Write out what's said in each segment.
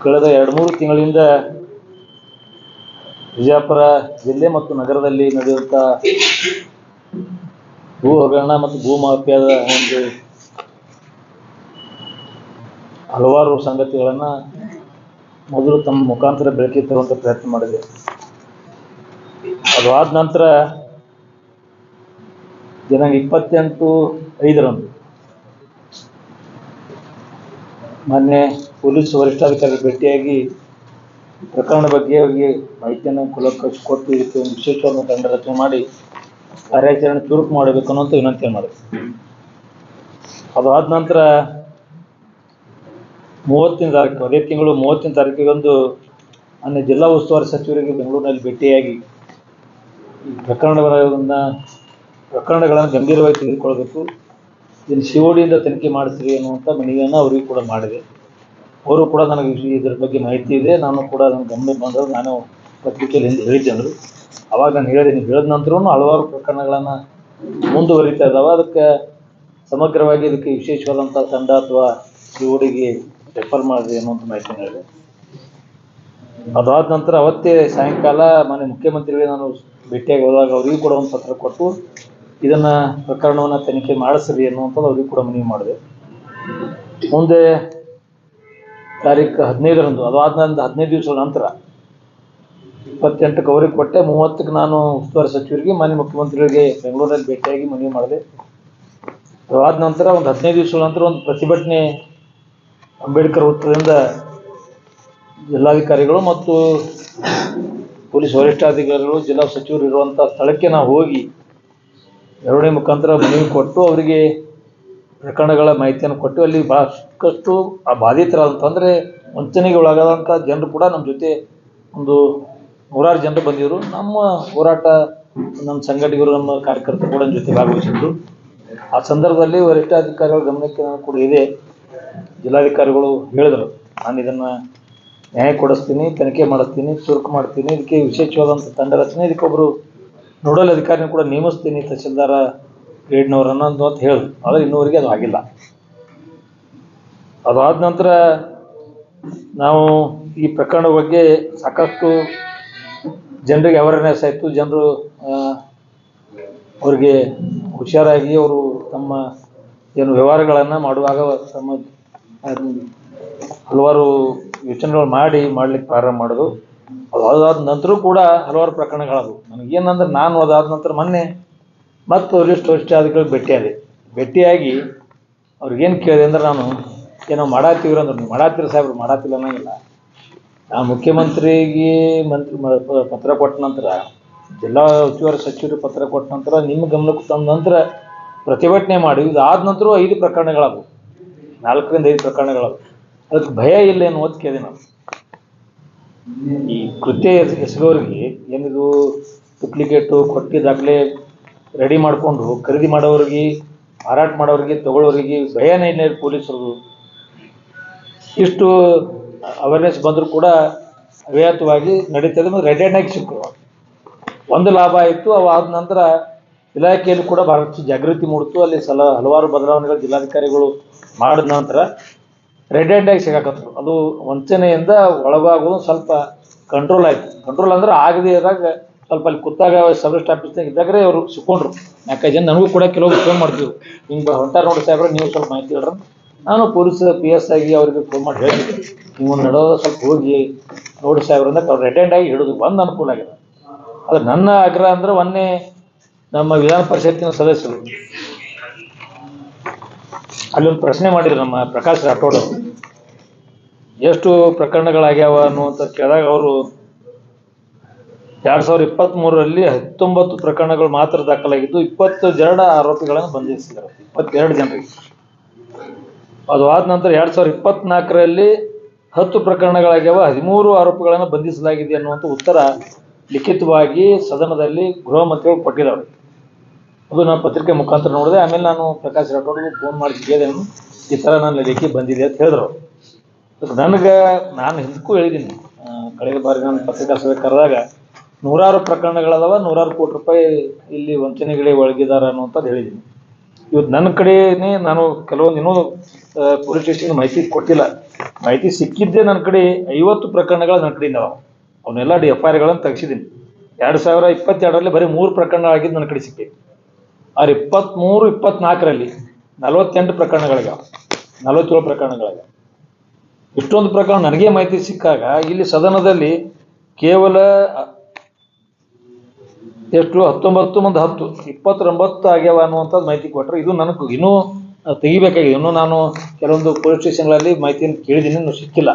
ಕಳೆದ 2-3 ತಿಂಗಳಿಂದ ವಿಜಯಪುರ ಜಿಲ್ಲೆ ಮತ್ತು ನಗರದಲ್ಲಿ ನಡೆಯುವಂಥ ಭೂ ಹಗರಣ ಮತ್ತು ಭೂ ಮಾಫಿಯಾದ ಒಂದು ಹಲವಾರು ಸಂಗತಿಗಳನ್ನು ಮೊದಲು ತಮ್ಮ ಮುಖಾಂತರ ಬೆಳಕಿಗೆ ತರುವಂಥ ಪ್ರಯತ್ನ ಮಾಡಿದೆ. ಅದಾದ ನಂತರ ದಿನಾಂಕ 28/5 ಮೊನ್ನೆ ಪೊಲೀಸ್ ವರಿಷ್ಠಾಧಿಕಾರಿ ಭೇಟಿಯಾಗಿ ಪ್ರಕರಣ ಬಗ್ಗೆ ಅವರಿಗೆ ಮಾಹಿತಿಯನ್ನು ಕೂಲಂಕಷ ಕೊಟ್ಟು ಇದಕ್ಕೆ ಒಂದು ವಿಶೇಷವಾದ ತಂಡ ರಚನೆ ಮಾಡಿ ಕಾರ್ಯಾಚರಣೆ ಚುರುಕು ಮಾಡಬೇಕು ಅನ್ನೋಂಥ ವಿನಂತಿ ಮಾಡಿದೆ. ಅದಾದ ನಂತರ 30ನೇ ತಾರೀಕು, ಅದೇ ತಿಂಗಳು 30ನೇ ತಾರೀಕಿಗಂದು ಮೊನ್ನೆ ಜಿಲ್ಲಾ ಉಸ್ತುವಾರಿ ಸಚಿವರಿಗೆ ಬೆಂಗಳೂರಿನಲ್ಲಿ ಭೇಟಿಯಾಗಿ ಈ ಪ್ರಕರಣಗಳನ್ನು ಗಂಭೀರವಾಗಿ ತೆಗೆದುಕೊಳ್ಬೇಕು, ಇದನ್ನು CODಯಿಂದ ತನಿಖೆ ಮಾಡಿಸ್ರಿ ಅನ್ನುವಂಥ ಮನವಿಯನ್ನು ಅವರಿಗೂ ಕೂಡ ಮಾಡಿದೆ. ಅವರು ಕೂಡ ನನಗೆ ಇದರ ಬಗ್ಗೆ ಮಾಹಿತಿ ಇದೆ, ನಾನು ಕೂಡ ನನ್ನ ಗಮನಕ್ಕೆ ಬಂದಾಗ ನಾನು ಪತ್ರಿಕೆಯಲ್ಲಿ ಹೇಳಿದ್ದೆ ಅಂದರು. ಅವಾಗ ನಾನು ಹೇಳಿದ್ದೀನಿ, ಹೇಳಿದ ನಂತರ ಹಲವಾರು ಪ್ರಕರಣಗಳನ್ನು ಮುಂದುವರಿತಾ ಇದ್ದಾವೆ, ಅದಕ್ಕೆ ಸಮಗ್ರವಾಗಿ ಇದಕ್ಕೆ ವಿಶೇಷವಾದಂಥ ತಂಡ ಅಥವಾ CODಗೆ ರೆಫರ್ ಮಾಡಿದೆ ಅನ್ನುವಂಥ ಮಾಹಿತಿ ಹೇಳಿದೆ. ಅದಾದ ನಂತರ ಅವತ್ತೇ ಸಾಯಂಕಾಲ ಮನೆ ಮುಖ್ಯಮಂತ್ರಿಗಳಿಗೆ ನಾನು ಭೇಟಿಯಾಗಿ ಹೋದಾಗ ಅವರಿಗೂ ಕೂಡ ಒಂದು ಪತ್ರ ಕೊಟ್ಟು ಇದನ್ನು ಪ್ರಕರಣವನ್ನು ತನಿಖೆ ಮಾಡಿಸ್ರಿ ಅನ್ನುವಂಥದ್ದು ಅವರಿಗೂ ಕೂಡ ಮನವಿ ಮಾಡಿದೆ. ಮುಂದೆ ತಾರೀಕು 15ರಂದು, ಅದಾದ 15 ದಿವಸಗಳ ನಂತರ 28ಕ್ಕೆ ಅವರಿಗೆ ಕೊಟ್ಟೆ, 30ಕ್ಕೆ ನಾನು ಉಸ್ತುವಾರಿ ಸಚಿವರಿಗೆ ಮಾನ್ಯ ಮುಖ್ಯಮಂತ್ರಿಗಳಿಗೆ ಬೆಂಗಳೂರಲ್ಲಿ ಭೇಟಿಯಾಗಿ ಮನವಿ ಮಾಡಿದೆ. ಅದಾದ ನಂತರ ಒಂದು 15 ದಿವಸಗಳ ನಂತರ ಒಂದು ಪ್ರತಿಭಟನೆ ಅಂಬೇಡ್ಕರ್ ವೃತ್ತದಿಂದ ಜಿಲ್ಲಾಧಿಕಾರಿಗಳು ಮತ್ತು ಪೊಲೀಸ್ ವರಿಷ್ಠಾಧಿಕಾರಿಗಳು, ಜಿಲ್ಲಾ ಸಚಿವರು ಇರುವಂಥ ಸ್ಥಳಕ್ಕೆ ನಾವು ಹೋಗಿ ಮೆರವಣಿಗೆ ಮುಖಾಂತರ ಮನವಿ ಕೊಟ್ಟು ಅವರಿಗೆ ಪ್ರಕರಣಗಳ ಮಾಹಿತಿಯನ್ನು ಕೊಟ್ಟು ಅಲ್ಲಿ ಭಾಳಷ್ಟು ಬಾಧಿತರಾದಂತಂದರೆ ವಂಚನೆಗೆ ಒಳಗಾದಂಥ ಜನರು ಕೂಡ ನಮ್ಮ ಜೊತೆ ಒಂದು 100 ಜನರು ಬಂದಿದ್ದರು. ನಮ್ಮ ಹೋರಾಟ, ನಮ್ಮ ಸಂಘಟಕರು, ನಮ್ಮ ಕಾರ್ಯಕರ್ತರು ಕೂಡ ನಮ್ಮ ಜೊತೆ ಭಾಗವಹಿಸಿದ್ರು. ಆ ಸಂದರ್ಭದಲ್ಲಿ ವರಿಷ್ಠಾಧಿಕಾರಿಗಳ ಗಮನಕ್ಕೆ ನಾನು ಕೂಡ ಇದೆ, ಜಿಲ್ಲಾಧಿಕಾರಿಗಳು ಹೇಳಿದರು, ನಾನು ಇದನ್ನು ನ್ಯಾಯ ಕೊಡಿಸ್ತೀನಿ, ತನಿಖೆ ಮಾಡಿಸ್ತೀನಿ, ಚುರುಕು ಮಾಡ್ತೀನಿ, ಇದಕ್ಕೆ ವಿಶೇಷವಾದಂಥ ತಂಡ ರಚನೆ, ಇದಕ್ಕೊಬ್ಬರು ನೋಡಲ್ ಅಧಿಕಾರಿನ ಕೂಡ ನೇಮಿಸ್ತೀನಿ, ತಹಸೀಲ್ದಾರ ಗ್ರೇಡ್ನವರನ್ನು ಅಂತ ಹೇಳಿದ್ರು. ಆದರೆ ಇನ್ನೂವರೆಗೆ ಅದು ಆಗಿಲ್ಲ. ಅದಾದ ನಂತರ ನಾವು ಈ ಪ್ರಕರಣದ ಬಗ್ಗೆ ಸಾಕಷ್ಟು ಜನರಿಗೆ ಅವೇರ್ನೆಸ್ ಆಯಿತು. ಜನರು ಅವರಿಗೆ ಹುಷಾರಾಗಿ ಅವರು ತಮ್ಮ ಏನು ವ್ಯವಹಾರಗಳನ್ನು ಮಾಡುವಾಗ ತಮ್ಮ ಹಲವಾರು ಯೋಚನೆಗಳು ಮಾಡಲಿಕ್ಕೆ ಪ್ರಾರಂಭ ಮಾಡೋದು. ಅದಾದ ನಂತರ ಕೂಡ ಹಲವಾರು ಪ್ರಕರಣಗಳದು. ನನಗೇನಂದ್ರೆ ನಾನು ಅದಾದ ನಂತರ ಮೊನ್ನೆ ಮತ್ತು ವರಿಷ್ಠಾಧಿಕಾರಿಗೆ ಭೇಟಿಯಾಗಿ ಅವ್ರಿಗೇನು ಕೇಳಿದೆ ಅಂದ್ರೆ, ನಾನು ಏನೋ ಮಾಡಾತೀವ್ರಿ ಅಂದ್ರೆ, ನೀವು ಮಾಡಾತೀರಿ ಸಾಹೇಬ್ರು, ಮಾಡಾತಿಲ್ಲ ಅನ್ನಂಗಿಲ್ಲ. ನಾನು ಮುಖ್ಯಮಂತ್ರಿಗೆ ಪತ್ರ ಕೊಟ್ಟ ನಂತರ, ಜಿಲ್ಲಾ ಉಸ್ತುವಾರಿ ಸಚಿವರಿಗೆ ಪತ್ರ ಕೊಟ್ಟ ನಂತರ, ನಿಮ್ಮ ಗಮನಕ್ಕೆ ತಂದ ನಂತರ ಪ್ರತಿಭಟನೆ ಮಾಡಿ ಇದಾದ ನಂತರ 5 ಪ್ರಕರಣಗಳದು, 4ರಿಂದ 5 ಪ್ರಕರಣಗಳದು. ಅದಕ್ಕೆ ಭಯ ಇಲ್ಲ ಅನ್ನೋದು ಕೇಳಿದೆ ನಾನು. ಈ ಕೃತ್ಯ ಎಸಗೋರಿಗೆ ಏನಿದು ಡುಪ್ಲಿಕೇಟು ಕೊಟ್ಟು ದಾಖಲೆ ರೆಡಿ ಮಾಡಿಕೊಂಡು ಖರೀದಿ ಮಾಡೋರಿಗೆ, ಮಾರಾಟ ಮಾಡೋರಿಗೆ, ತಗೊಳ್ಳೋರಿಗೆ ಭಯನೇ ಇಲ್ಲ ಪೊಲೀಸರು. ಇಷ್ಟು ಅವೇರ್ನೆಸ್ ಬಂದರೂ ಕೂಡ ಅವ್ಯಾತವಾಗಿ ನಡೀತದೆ. ಮತ್ತು ರೆಡ್ ಹ್ಯಾಂಡಾಗಿ ಸಿಕ್ಕರು. ಒಂದು ಲಾಭ ಆಯಿತು. ಅವಾದ ನಂತರ ಇಲಾಖೆಯಲ್ಲಿ ಕೂಡ ಭಾಳಷ್ಟು ಜಾಗೃತಿ ಮೂಡಿತು. ಅಲ್ಲಿ ಹಲವಾರು ಬದಲಾವಣೆಗಳು ಜಿಲ್ಲಾಧಿಕಾರಿಗಳು ಮಾಡಿದ ನಂತರ ರೆಡ್ ಹ್ಯಾಂಡಾಗಿ ಸಿಗಾಕತ್ತರು. ಅದು ವಂಚನೆಯಿಂದ ಒಳಗಾಗೋದು ಸ್ವಲ್ಪ ಕಂಟ್ರೋಲ್ ಆಯಿತು. ಕಂಟ್ರೋಲ್ ಅಂದ್ರೆ ಆಗದೇ ಇದ್ದಾಗ ಸ್ವಲ್ಪ ಅಲ್ಲಿ ಕೂತಾಗ ಸಬ್ ರಿಜಿಸ್ಟರ್ ಆಫೀಸ್ನಾಗ ಇದ್ದಾಗರೆ ಅವರು ಸಿಕ್ಕೊಂಡ್ರು. 4-5 ಜನ ನನಗೂ ಕೂಡ ಕೆಲವು ಫೋನ್ ಮಾಡ್ತಿದ್ರು, ಹಿಂಗೆ ಹೊಂಟಾರ ನೋಡಿ ಸಾಹೇಬ್ರೆ, ನೀವು ಸ್ವಲ್ಪ ಮಾಹಿತಿ ಹೇಳ್ರಿ. ನಾನು ಪೊಲೀಸ್ PS ಆಗಿ ಅವರಿಗೆ ಫೋನ್ ಮಾಡಿ ಹೇಳಿದ್ದೆ, ನೀವು ನಡೆಯೋದು ಸ್ವಲ್ಪ ಹೋಗಿ ನೋಡಿ ಸಾಹೇಬ್ರಿಂದ ಅವ್ರು ರೆಡ್ ಹ್ಯಾಂಡಾಗಿ ಹಿಡಿದು ಒಂದು ಅನುಕೂಲ ಆಗಿದೆ. ಅದು ನನ್ನ ಆಗ್ರಹ ಅಂದ್ರೆ, ಮೊನ್ನೆ ನಮ್ಮ ವಿಧಾನ ಪರಿಷತ್ತಿನ ಸದಸ್ಯರು ಅಲ್ಲಿ ಒಂದು ಪ್ರಶ್ನೆ ಮಾಡಿದ್ರು, ನಮ್ಮ ಪ್ರಕಾಶ್ ರಾಠೋಡ್ ಅವರು, ಎಷ್ಟು ಪ್ರಕರಣಗಳಾಗ್ಯಾವ ಅನ್ನುವಂಥ ಕೇಳಿದಾಗ ಅವರು 2023ರಲ್ಲಿ 19 ಪ್ರಕರಣಗಳು ಮಾತ್ರ ದಾಖಲಾಗಿದ್ದು 22 ಆರೋಪಿಗಳನ್ನು ಬಂಧಿಸಿದ್ದಾರೆ, 22 ಜನರಿಗೆ. ಅದು ಆದ ನಂತರ 2024ರಲ್ಲಿ 10 ಪ್ರಕರಣಗಳಾಗ್ಯಾವ, 13 ಆರೋಪಿಗಳನ್ನು ಬಂಧಿಸಲಾಗಿದೆ ಅನ್ನುವಂಥ ಉತ್ತರ ಲಿಖಿತವಾಗಿ ಸದನದಲ್ಲಿ ಗೃಹ ಮಂತ್ರಿಗಳು ಕೊಟ್ಟಿದ್ದಾರೆ. ಅದು ನಾನು ಪತ್ರಿಕೆ ಮುಖಾಂತರ ನೋಡಿದೆ. ಆಮೇಲೆ ನಾನು ಪ್ರಕಾಶ್ ರಾಠೋಡ್ಗೆ ಫೋನ್ ಮಾಡಿ ಕೇಳಿದೆ, ಈ ಥರ ನನ್ನ ಲೇಖಿ ಬಂದಿದೆ ಅಂತ ಹೇಳಿದ್ರು. ನನಗೆ, ನಾನು ಹಿಂದಕ್ಕೂ ಹೇಳಿದ್ದೀನಿ, ಕಳೆದ ಬಾರಿ ನಾನು ಪತ್ರಿಕಾ ಸಭೆ ಕರೆದಾಗ 100 ಪ್ರಕರಣಗಳದಾವ, 100 ಕೋಟಿ ರೂಪಾಯಿ ಇಲ್ಲಿ ವಂಚನೆಗಳೇ ಒಳಗಿದ್ದಾರೆ ಅನ್ನುವಂಥದ್ದು ಹೇಳಿದ್ದೀನಿ. ಇವತ್ತು ನನ್ನ ಕಡೆನೇ ನಾನು ಕೆಲವೊಂದು ಇನ್ನೂ ಪೊಲೀಸ್ ಸ್ಟೇಷನ್ಗೆ ಮಾಹಿತಿ ಕೊಟ್ಟಿಲ್ಲ. ಮಾಹಿತಿ ಸಿಕ್ಕಿದ್ದೆ ನನ್ನ ಕಡೆ 50 ಪ್ರಕರಣಗಳು ನನ್ನ ಕಡೆ ಇದ್ದಾವೆ. ಅವನ್ನೆಲ್ಲ FIR ತೆಗೆಸಿದ್ದೀನಿ. 2022ರಲ್ಲಿ ಬರೀ 3 ಪ್ರಕರಣಗಳಾಗಿದ್ದು ನನ್ನ ಕಡೆ ಸಿಕ್ಕಿದೆ. ಅವ್ರು 23, 24ರಲ್ಲಿ 48 ಪ್ರಕರಣಗಳಿಗಾವೆ, 47 ಪ್ರಕರಣಗಳಿಗಾವೆ. ಇಷ್ಟೊಂದು ಪ್ರಕರಣ ನನಗೆ ಮಾಹಿತಿ ಸಿಕ್ಕಾಗ ಇಲ್ಲಿ ಸದನದಲ್ಲಿ ಕೇವಲ ಎಷ್ಟು 19 ಮುಂದೆ 10 29 ಆಗ್ಯಾವ ಅನ್ನುವಂಥದ್ದು ಮಾಹಿತಿ ಕೊಟ್ಟರು. ಇದು ನನಗೆ ಇನ್ನೂ ತೆಗಿಬೇಕಾಗಿದೆ. ಇನ್ನೂ ನಾನು ಕೆಲವೊಂದು ಪೊಲೀಸ್ ಸ್ಟೇಷನ್ಗಳಲ್ಲಿ ಮಾಹಿತಿಯನ್ನು ಕೇಳಿದ್ದೀನಿ, ಇನ್ನೂ ಸಿಕ್ಕಿಲ್ಲ.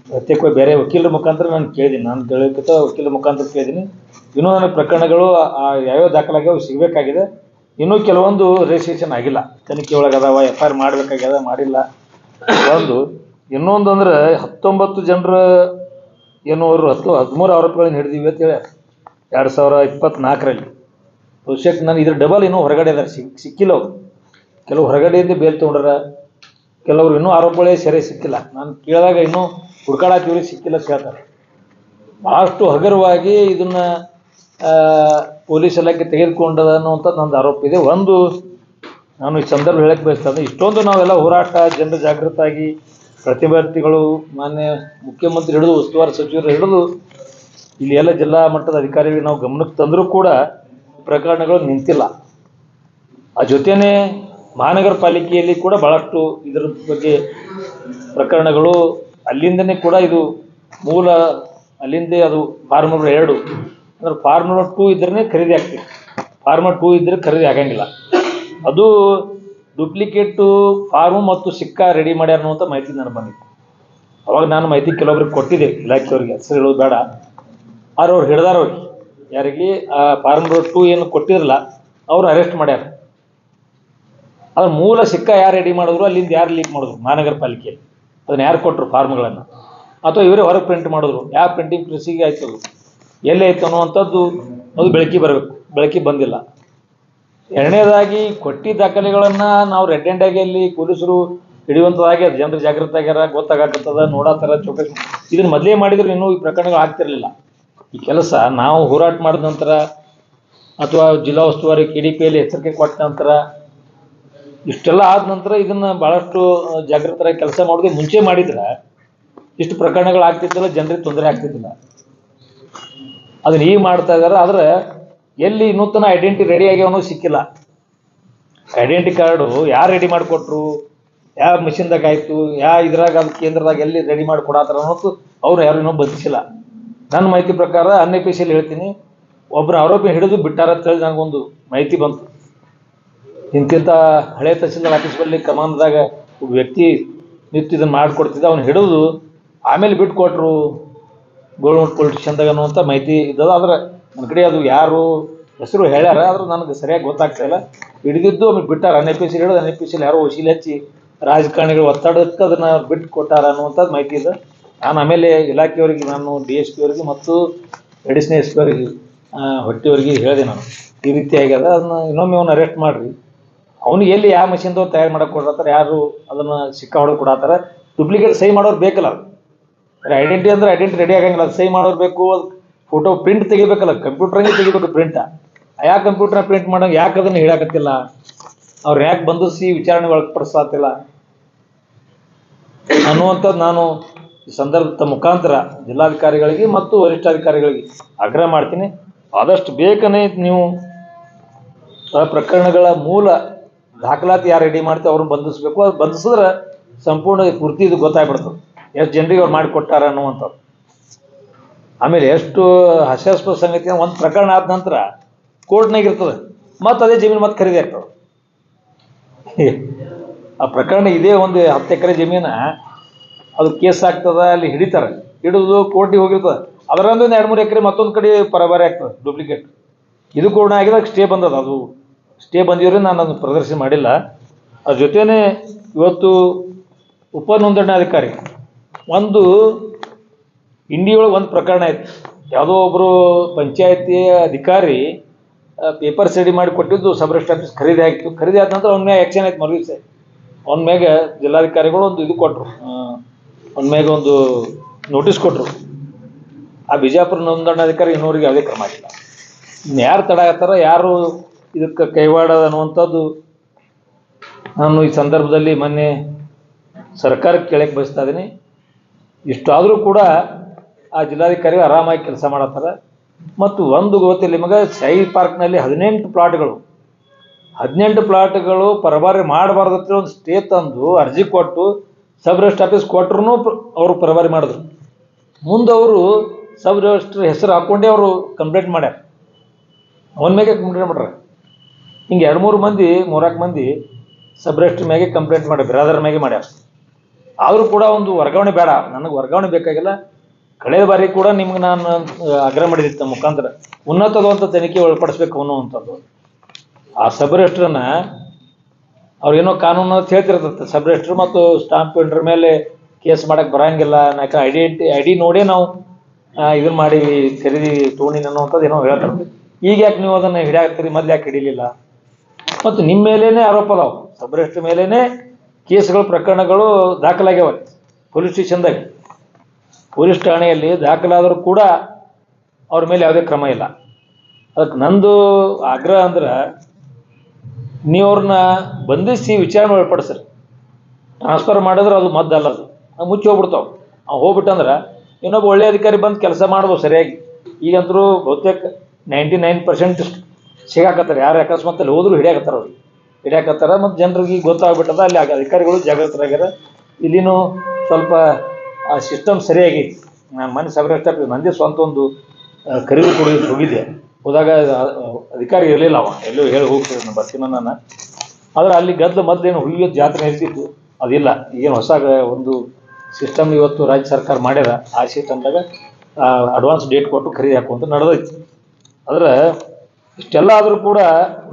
ಪ್ರತ್ಯೇಕವಾಗಿ ಬೇರೆ ವಕೀಲರ ಮುಖಾಂತರ ನಾನು ಕೇಳಿದ್ದೀನಿ, ನಾನು ಕೇಳೋಕ್ಕಿಂತ ವಕೀಲರ ಮುಖಾಂತರ ಕೇಳಿದ್ದೀನಿ. ಇನ್ನೂ ನನಗೆ ಪ್ರಕರಣಗಳು ಯಾವ್ಯಾವ ದಾಖಲಾಗ್ಯಾವ ಸಿಗಬೇಕಾಗಿದೆ. ಇನ್ನೂ ಕೆಲವೊಂದು ರಿಜಿಸ್ಟ್ರೇಷನ್ ಆಗಿಲ್ಲ, ತನಿಖೆ ಒಳಗದಾವ, FIR ಮಾಡಬೇಕಾಗ್ಯದ, ಮಾಡಿಲ್ಲ. ಇನ್ನೊಂದು ಅಂದ್ರೆ 19 ಜನರ ಏನು ಅವರು 13 ಆರೋಪಿಗಳನ್ನು ಹಿಡಿದಿವಿ ಅಂತ ಹೇಳಿ 2024ರಲ್ಲಿ. ಬಹುಶಃ ನಾನು ಇದ್ರ ಡಬಲ್ ಇನ್ನೂ ಹೊರಗಡೆ ಇದ್ದಾರೆ, ಸಿಕ್ಕಿಲ್ಲ ಅವರು. ಕೆಲವು ಹೊರಗಡೆಯಿಂದ ಬೇಲ್ ತೊಗೊಂಡ್ರ, ಕೆಲವರು ಇನ್ನೂ ಆರೋಪಗಳೇ ಸೆರೆ ಸಿಕ್ಕಿಲ್ಲ. ನಾನು ಕೇಳಿದಾಗ ಇನ್ನೂ ಹುಡ್ಕಾಡಾತಿವ್ರಿಗೆ ಸಿಕ್ಕಿಲ್ಲ ಹೇಳ್ತಾರೆ. ಭಾಳಷ್ಟು ಹಗುರವಾಗಿ ಇದನ್ನು ಪೊಲೀಸ್ ಇಲಾಖೆ ತೆಗೆದುಕೊಂಡದ ಅನ್ನುವಂಥದ್ದು ನಂದು ಆರೋಪ ಇದೆ. ಒಂದು ನಾನು ಈ ಸಂದರ್ಭ ಹೇಳಕ್ಕೆ ಬಯಸ್ತದೆ, ಇಷ್ಟೊಂದು ನಾವೆಲ್ಲ ಹೋರಾಟ, ಜನರು ಜಾಗೃತಾಗಿ, ಪ್ರತಿಭಟನೆಗಳು, ಮಾನ್ಯ ಮುಖ್ಯಮಂತ್ರಿ ಹಿಡಿದು ಉಸ್ತುವಾರಿ ಸಚಿವರು ಹಿಡಿದು ಇಲ್ಲಿ ಎಲ್ಲ ಜಿಲ್ಲಾ ಮಟ್ಟದ ಅಧಿಕಾರಿಗಳು ನಾವು ಗಮನಕ್ಕೆ ತಂದರೂ ಕೂಡ ಪ್ರಕರಣಗಳು ನಿಂತಿಲ್ಲ. ಆ ಜೊತೆಯೇ ಮಹಾನಗರ ಪಾಲಿಕೆಯಲ್ಲಿ ಕೂಡ ಭಾಳಷ್ಟು ಇದರ ಬಗ್ಗೆ ಪ್ರಕರಣಗಳು ಅಲ್ಲಿಂದನೇ ಕೂಡ ಇದು ಮೂಲ ಅಲ್ಲಿಂದೇ ಅದು ಫಾರ್ಮ್ ನಂಬರ್ 2 ಅಂದ್ರೆ ಫಾರ್ಮ್ ನಂಬರ್ 2 ಇದ್ರೇ ಖರೀದಿ ಆಗ್ತದೆ. ಫಾರ್ಮ್ 2 ಇದ್ದರೆ ಖರೀದಿ ಆಗಂಗಿಲ್ಲ. ಅದು ಡೂಪ್ಲಿಕೇಟು ಫಾರ್ಮು ಮತ್ತು ಸಿಕ್ಕಾ ರೆಡಿ ಮಾಡ್ಯಾರ ಅನ್ನುವಂಥ ಮಾಹಿತಿ ನನಗೆ ಬಂದಿತ್ತು. ಅವಾಗ ನಾನು ಮಾಹಿತಿ ಕೆಲವೊಬ್ರಿಗೆ ಕೊಟ್ಟಿದ್ದೆ, ಇಲಾಖೆಯವ್ರಿಗೆ, ಹೆಸರು ಹೇಳೋದು ಬೇಡ. ಆದ್ರೆ ಅವ್ರು ಹಿಡ್ದಾರವ್ರಿಗೆ, ಯಾರಿಗೆ ಆ ಫಾರ್ಮ್ ನಂಬರ್ 2 ಏನು ಕೊಟ್ಟಿರಲ್ಲ ಅವ್ರು ಅರೆಸ್ಟ್ ಮಾಡ್ಯಾರ. ಅದ್ರ ಮೂಲ ಸಿಕ್ಕಾ ಯಾರು ರೆಡಿ ಮಾಡಿದ್ರು, ಅಲ್ಲಿಂದ ಯಾರು ಲೀಕ್ ಮಾಡಿದ್ರು ಮಹಾನಗರ ಪಾಲಿಕೆಯಲ್ಲಿ, ಅದನ್ನು ಯಾರು ಕೊಟ್ಟರು ಫಾರ್ಮ್ಗಳನ್ನು, ಅಥವಾ ಇವರೇ ಹೊರಗೆ ಪ್ರಿಂಟ್ ಮಾಡಿದ್ರು, ಯಾವ ಪ್ರಿಂಟಿಂಗ್ ಪ್ರೆಸ್ಸಿಗೆ ಆಯ್ತು, ಅದು ಎಲ್ಲಿ ಆಯ್ತು ಅನ್ನುವಂಥದ್ದು ಅದು ಬೆಳಕಿಗೆ ಬರಬೇಕು. ಬೆಳಕಿಗೆ ಬಂದಿಲ್ಲ. ಎರಡನೇದಾಗಿ ಕೊಟ್ಟಿ ದಾಖಲೆಗಳನ್ನು ನಾವು ರೆಡ್ ಹ್ಯಾಂಡಾಗಿ ಅಲ್ಲಿ ಪೊಲೀಸರು ಹಿಡಿಯುವಂಥದ್ದಾಗಿ ಅದು ಜನರು ಜಾಗೃತ ಆಗ್ಯಾರ, ಗೊತ್ತಾಗತ್ತದ, ನೋಡತ್ತಾರ, ಚೌಕಸಿ. ಇದನ್ನು ಮೊದಲೇ ಮಾಡಿದ್ರು ಇನ್ನೂ ಈ ಪ್ರಕರಣಗಳು ಆಗ್ತಿರಲಿಲ್ಲ. ಈ ಕೆಲಸ ನಾವು ಹೋರಾಟ ಮಾಡಿದ ನಂತರ ಅಥವಾ ಜಿಲ್ಲಾ ಉಸ್ತುವಾರಿ KDPಯಲ್ಲಿ ಎಚ್ಚರಿಕೆ ಕೊಟ್ಟ ನಂತರ, ಇಷ್ಟೆಲ್ಲ ಆದ ನಂತರ ಇದನ್ನು ಭಾಳಷ್ಟು ಜಾಗೃತರಾಗಿ ಕೆಲಸ ಮಾಡೋದು ಮುಂಚೆ ಮಾಡಿದ್ರೆ ಇಷ್ಟು ಪ್ರಕರಣಗಳು ಆಗ್ತಿದ್ದಿಲ್ಲ, ಜನರಿಗೆ ತೊಂದರೆ ಆಗ್ತಿದ್ದಿಲ್ಲ. ಅದನ್ನ ಈಗ ಮಾಡ್ತಾ ಇದ್ದಾರೆ. ಆದರೆ ಎಲ್ಲಿ ನೂತನ ಐಡೆಂಟಿ ರೆಡಿ ಆಗ್ಯಾವನೂ ಸಿಕ್ಕಿಲ್ಲ. ಐಡೆಂಟಿ ಕಾರ್ಡು ಯಾರು ರೆಡಿ ಮಾಡಿಕೊಟ್ರು, ಯಾವ ಮಿಷಿನ್ದಾಗ ಆಯಿತು, ಯಾವ ಇದ್ರಾಗ ಅದು ಕೇಂದ್ರದಾಗ ಎಲ್ಲಿ ರೆಡಿ ಮಾಡಿ ಕೊಡತ್ತಾರ ಅನ್ನೋದು ಅವ್ರು ಯಾರು ಇನ್ನೂ ಬಂಧಿಸಿಲ್ಲ. ನನ್ನ ಮಾಹಿತಿ ಪ್ರಕಾರ NIPCಯಲ್ಲಿ ಹೇಳ್ತೀನಿ, ಒಬ್ಬರು ಆರೋಪಿ ಹಿಡಿದು ಬಿಟ್ಟಾರ ಅಂತ ಹೇಳಿ ನನಗೊಂದು ಮಾಹಿತಿ ಬಂತು. ಇಂತಿಂಥ ಹಳೆ ತಹಸೀಲ್ದಾರ್ ಆಫೀಸ್ ಬಳಿ ಕಮಾಂಡ್ದಾಗ ಒಬ್ಬ ವ್ಯಕ್ತಿ ನಿಂತು ಇದನ್ನು ಮಾಡಿಕೊಡ್ತಿದ್ದ, ಅವ್ನು ಹಿಡಿದು ಆಮೇಲೆ ಬಿಟ್ಟು ಕೊಟ್ಟರು ಗೋಲ್ಮುಟ್ ಪೊಲೀಸ್ ಸ್ಟೇಷನ್ದಾಗ ಅನ್ನುವಂಥ ಮಾಹಿತಿ ಇದ್ದದ. ಆದರೆ ನನ್ನ ಕಡೆ ಅದು ಯಾರು ಹೆಸರು ಹೇಳ್ಯಾರ, ಆದ್ರೆ ನನಗೆ ಸರಿಯಾಗಿ ಗೊತ್ತಾಗ್ತಾ ಇಲ್ಲ. ಹಿಡಿದಿದ್ದು ಆಮೇಲೆ ಬಿಟ್ಟಾರ, NIPC ಹಿಡಿದು NIPCಯಲ್ಲಿ ಯಾರೋ ವಸೀಲಿ ಹಚ್ಚಿ ರಾಜಕಾರಣಿಗಳು ಒತ್ತಡಕ್ಕೆ ಅದನ್ನು ಬಿಟ್ಟು ಕೊಟ್ಟಾರ ಅನ್ನುವಂಥದ್ದು ಮಾಹಿತಿ ಇದೆ. ನಾನು ಆಮೇಲೆ ಇಲಾಖೆಯವರಿಗೆ, ನಾನು DSP ಅವರಿಗೆ ಮತ್ತು ಅಡಿಷನಲ್ SP ಅವರಿಗೆ, ಹೊಟ್ಟಿಯವರಿಗೆ ಹೇಳಿದೆ, ನಾನು ಈ ರೀತಿ ಆಗ್ಯದ, ಅದನ್ನು ಇನ್ನೊಮ್ಮೆ ಅವ್ನು ಅರೆಸ್ಟ್ ಮಾಡಿರಿ. ಅವ್ನಿಗೆ ಎಲ್ಲಿ ಯಾವ ಮಷಿನ್ದವ್ರು ತಯಾರು ಮಾಡೋಕೆ ಕೊಡತ್ತಾರೆ, ಯಾರು ಅದನ್ನು ಸಿಕ್ಕಾ ಹೊಡೆದು ಕೊಡತ್ತಾರೆ. ಡೂಪ್ಲಿಕೇಟ್ ಸಹಿ ಮಾಡೋರು ಬೇಕಲ್ಲ, ಐಡೆಂಟಿ ಅಂದ್ರೆ ಐಡೆಂಟಿ ರೆಡಿ ಆಗಂಗಿಲ್ಲ, ಅದು ಸಹಿ ಮಾಡೋರು ಬೇಕು. ಫೋಟೋ ಪ್ರಿಂಟ್ ತೆಗಿಬೇಕಲ್ಲ, ಕಂಪ್ಯೂಟ್ರಾಗೆ ತೆಗಿಬೇಕು ಪ್ರಿಂಟ. ಯಾಕೆ ಕಂಪ್ಯೂಟ್ರಾಗ ಪ್ರಿಂಟ್ ಮಾಡೋಂಗೆ ಯಾಕೆ ಅದನ್ನು ಹೇಳಾಕತ್ತಿಲ್ಲ, ಅವ್ರು ಯಾಕೆ ಬಂಧಿಸಿ ವಿಚಾರಣೆ ಒಳಪಡಿಸ್ತಿಲ್ಲ ಅನ್ನುವಂಥದ್ದು ನಾನು ಈ ಸಂದರ್ಭದ ಮುಖಾಂತರ ಜಿಲ್ಲಾಧಿಕಾರಿಗಳಿಗೆ ಮತ್ತು ವರಿಷ್ಠಾಧಿಕಾರಿಗಳಿಗೆ ಆಗ್ರಹ ಮಾಡ್ತೀನಿ. ಆದಷ್ಟು ಬೇಗನೆ ನೀವು ಪ್ರಕರಣಗಳ ಮೂಲ ದಾಖಲಾತಿ ಯಾರು ರೆಡಿ ಮಾಡ್ತೀವಿ ಅವ್ರನ್ನ ಬಂಧಿಸಬೇಕು. ಅದು ಬಂಧಿಸಿದ್ರೆ ಸಂಪೂರ್ಣ ಪೂರ್ತಿ ಇದು ಗೊತ್ತಾಗ್ಬಿಡ್ತದೆ, ಎಷ್ಟು ಜನರಿಗೆ ಅವ್ರು ಮಾಡಿಕೊಟ್ಟಾರ ಅನ್ನುವಂಥದ್ದು. ಆಮೇಲೆ ಎಷ್ಟು ಹಾಸ್ಯಾಸ್ಪದ ಸಂಗತಿ, ಒಂದು ಪ್ರಕರಣ ಆದ ನಂತರ ಕೋರ್ಟ್ನಾಗ ಇರ್ತದೆ, ಮತ್ತು ಅದೇ ಜಮೀನು ಮತ್ತೆ ಖರೀದಿ ಆಗ್ತದೆ. ಆ ಪ್ರಕರಣ ಇದೇ ಒಂದು 10 ಎಕರೆ ಜಮೀನು, ಅದು ಕೇಸ್ ಆಗ್ತದೆ, ಅಲ್ಲಿ ಹಿಡಿತಾರೆ, ಹಿಡಿದು ಕೋರ್ಟಿಗೆ ಹೋಗಿರ್ತದೆ. ಅದರಂದು 2-3 ಎಕರೆ ಮತ್ತೊಂದು ಕಡೆ ಪರಬಾರಿ ಆಗ್ತದೆ ಡೂಪ್ಲಿಕೇಟ್. ಇದು ಕೂಡ ಆಗಿದಾಗ ಸ್ಟೇ ಬಂದದ, ಅದು ಸ್ಟೇ ಬಂದಿವ್ರಿ ನಾನು ಅದನ್ನು ಪ್ರದರ್ಶನ ಮಾಡಿಲ್ಲ. ಅದ್ರ ಜೊತೆಯೇ ಇವತ್ತು ಉಪ ನೋಂದಣಾಧಿಕಾರಿ ಒಂದು ಇಂಡಿಯೊಳಗೆ ಒಂದು ಪ್ರಕರಣ ಆಯ್ತು. ಯಾವುದೋ ಒಬ್ಬರು ಪಂಚಾಯತಿ ಅಧಿಕಾರಿ ಪೇಪರ್ಸ್ ರೆಡಿ ಮಾಡಿ ಕೊಟ್ಟಿದ್ದು ಸಬ್ ರಿಜಿಸ್ಟರ್ ಆಫೀಸ್ ಖರೀದಿ ಆಗಿತ್ತು. ಖರೀದಿ ಆದ ನಂತರ ಅವ್ನ ಮ್ಯಾಗ ಆ್ಯಕ್ಷನ್ ಆಯ್ತು. ಮರುದಿವಸ ಅವನ ಮ್ಯಾಗ ಜಿಲ್ಲಾಧಿಕಾರಿಗಳು ಒಂದು ಇದು ಕೊಟ್ಟರು, ಅವನ ಮ್ಯಾಗ ಒಂದು ನೋಟಿಸ್ ಕೊಟ್ಟರು. ಆ ಬಿಜಾಪುರ ನೋಂದಣಾಧಿಕಾರಿ ಇನ್ನೋರಿಗೆ ಯಾವುದೇ ಕ್ರಮ ಆಗಿಲ್ಲ. ಇನ್ನು ಯಾರು ತಡ ಆಗ್ತಾರ, ಯಾರು ಇದಕ್ಕೆ ಕೈವಾಡ ಅನ್ನುವಂಥದ್ದು ನಾನು ಈ ಸಂದರ್ಭದಲ್ಲಿ ಮೊನ್ನೆ ಸರ್ಕಾರಕ್ಕೆ ಕೇಳಕ್ಕೆ ಬಯಸ್ತಾ ಇದ್ದೀನಿ. ಇಷ್ಟಾದರೂ ಕೂಡ ಆ ಜಿಲ್ಲಾಧಿಕಾರಿ ಆರಾಮಾಗಿ ಕೆಲಸ ಮಾಡತ್ತಾರೆ. ಮತ್ತು ಒಂದು ಗೊತ್ತಿಲ್ಲ ನಿಮಗೆ, ಶಾಹಿ ಪಾರ್ಕ್ನಲ್ಲಿ 18 ಪ್ಲಾಟ್ಗಳು ಪರಭಾರೆ ಮಾಡಬಾರ್ದತ್ರ ಒಂದು ಸ್ಟೇ ತಂದು ಅರ್ಜಿ ಕೊಟ್ಟು ಸಬ್ ರಿಜಿಸ್ಟ್ರ್ ಆಫೀಸ್ ಕೊಟ್ಟರು ಅವರು ಪರಭಾರೆ ಮಾಡಿದ್ರು. ಮುಂದೆ ಅವರು ಸಬ್ ರಿಜಿಸ್ಟ್ರ್ ಹೆಸರು ಹಾಕ್ಕೊಂಡೇ ಅವರು ಕಂಪ್ಲೇಂಟ್ ಮಾಡ್ಯಾರ. ಅವನ ಮ್ಯಾಗೆ ಕಂಪ್ಲೇಂಟ್ ಮಾಡ್ಯಾರ. ಹಿಂಗೆ 2-3 ಮಂದಿ 4 ಮಂದಿ ಸಬ್ ರಿಜಿಸ್ಟ್ರ್ ಮ್ಯಾಗೆ ಕಂಪ್ಲೇಂಟ್ ಮಾಡ್ಯಾರ, ಬಿರಾದರ್ ಮ್ಯಾಗೆ ಮಾಡ್ಯಾರ. ಆದರೂ ಕೂಡ ಒಂದು ವರ್ಗಾವಣೆ ಬೇಡ, ನನಗೆ ವರ್ಗಾವಣೆ ಬೇಕಾಗಿಲ್ಲ. ಕಳೆದ ಬಾರಿ ಕೂಡ ನಿಮ್ಗೆ ನಾನು ಆಗ್ರಹ ಮಾಡಿದ್ದೆ ಮುಖಾಂತರ ಉನ್ನತವಾದಂಥ ತನಿಖೆ ಒಳಪಡಿಸ್ಬೇಕು ಅನ್ನುವಂಥದ್ದು. ಆ ಸಬ್ ರಿಜಿಸ್ಟ್ರನ್ನ ಅವ್ರೇನೋ ಕಾನೂನು ಅಂತ ಹೇಳ್ತಿರ್ತದೆ. ಸಬ್ ರಿಜಿಸ್ಟ್ರ್ ಮತ್ತು ಸ್ಟಾಂಪ್ ಪ್ರಿಂಟರ್ ಮೇಲೆ ಕೇಸ್ ಮಾಡಕ್ಕೆ ಬರೋಂಗಿಲ್ಲ, ಯಾಕೆ ಐ ಡಿ ನೋಡೇ ನಾವು ಇದನ್ನು ಮಾಡಿ ಖರೀದಿ ತೊಗೊಂಡಿನಿ ಅನ್ನೋವಂಥದ್ದು ಏನೋ ಹೇಳ್ತಾರೆ. ಈಗ ಯಾಕೆ ನೀವು ಅದನ್ನು ಹಿಡಿಯಾಕ್ತೀರಿ, ಮೊದಲು ಯಾಕೆ ಹಿಡೀಲಿಲ್ಲ? ಮತ್ತು ನಿಮ್ಮ ಮೇಲೇ ಆರೋಪ ಅದಾವ, ಸಬ್ ರಿಜಿಸ್ಟ್ರ್ ಮೇಲೇ ಕೇಸ್ಗಳು ಪ್ರಕರಣಗಳು ದಾಖಲಾಗ್ಯಾವ ಪೊಲೀಸ್ ಸ್ಟೇಷನ್ದಾಗ. ಪೊಲೀಸ್ ಠಾಣೆಯಲ್ಲಿ ದಾಖಲಾದರೂ ಕೂಡ ಅವ್ರ ಮೇಲೆ ಯಾವುದೇ ಕ್ರಮ ಇಲ್ಲ. ಅದಕ್ಕೆ ನಂದು ಆಗ್ರಹ ಅಂದ್ರೆ ನೀವು ಅವ್ರನ್ನ ಬಂಧಿಸಿ ವಿಚಾರಣೆ ಒಳಪಡಿಸ್ರಿ. ಟ್ರಾನ್ಸ್ಫರ್ ಮಾಡಿದ್ರೆ ಅದು ಮದ್ದಲ್ಲ, ಅದು ಮುಚ್ಚಿ ಹೋಗ್ಬಿಡ್ತಾವೆ. ಅವು ಹೋಗ್ಬಿಟ್ಟಂದ್ರೆ ಇನ್ನೊಬ್ಬ ಒಳ್ಳೆ ಅಧಿಕಾರಿ ಬಂದು ಕೆಲಸ ಮಾಡ್ಬೋದು ಸರಿಯಾಗಿ. ಈಗಂತರೂ ಬಹುತೇಕ 99% ಸಿಗಾಕತ್ತಾರೆ. ಯಾರು ಅಕಸ್ಮಾತಲ್ಲಿ ಹೋದ್ರು ಹಿಡಿಯಾಕತ್ತಾರೆ, ಅವ್ರಿಗೆ ಹಿಡಿಯಾಕತ್ತಾರೆ. ಮತ್ತು ಜನರಿಗೆ ಗೊತ್ತಾಗ್ಬಿಟ್ಟದ, ಅಲ್ಲಿ ಅಧಿಕಾರಿಗಳು ಜಾಗೃತರಾಗ್ಯಾರ. ಇಲ್ಲಿನೂ ಸ್ವಲ್ಪ ಆ ಸಿಸ್ಟಮ್ ಸರಿಯಾಗೈತಿ. ನಾನು ಮನೆ ಸಬ್ ರಿಜಿಸ್ಟ್ರ್ ನಂದೇ ಸ್ವಂತ ಒಂದು ಖರೀದಿ ಕೊಡೋದಕ್ಕೆ ಹೋಗಿದ್ದೆ. ಹೋದಾಗ ಅಧಿಕಾರಿ ಇರಲಿಲ್ಲ, ಅವ ಎಲ್ಲೋ ಹೇಳಿ ಹೋಗ್ತಿದ್ದೆ ನಾನು ಬರ್ತೀನ ನಾನು. ಆದರೆ ಅಲ್ಲಿ ಗದ್ದಲು ಮೊದಲೇನು ಹುಯ್ಯೋದು ಜಾತ್ರೆ ಇರ್ತಿತ್ತು, ಅದಿಲ್ಲ. ಏನು ಹೊಸ ಒಂದು ಸಿಸ್ಟಮ್ ಇವತ್ತು ರಾಜ್ಯ ಸರ್ಕಾರ ಮಾಡ್ಯಾರ. ಆ ಸಿಸ್ಟಮ್ದಾಗ ಅಡ್ವಾನ್ಸ್ ಡೇಟ್ ಕೊಟ್ಟು ಖರೀದಿ ಹಾಕುವಂತ ನಡೆದೈತಿ. ಆದರೆ ಇಷ್ಟೆಲ್ಲ ಆದರೂ ಕೂಡ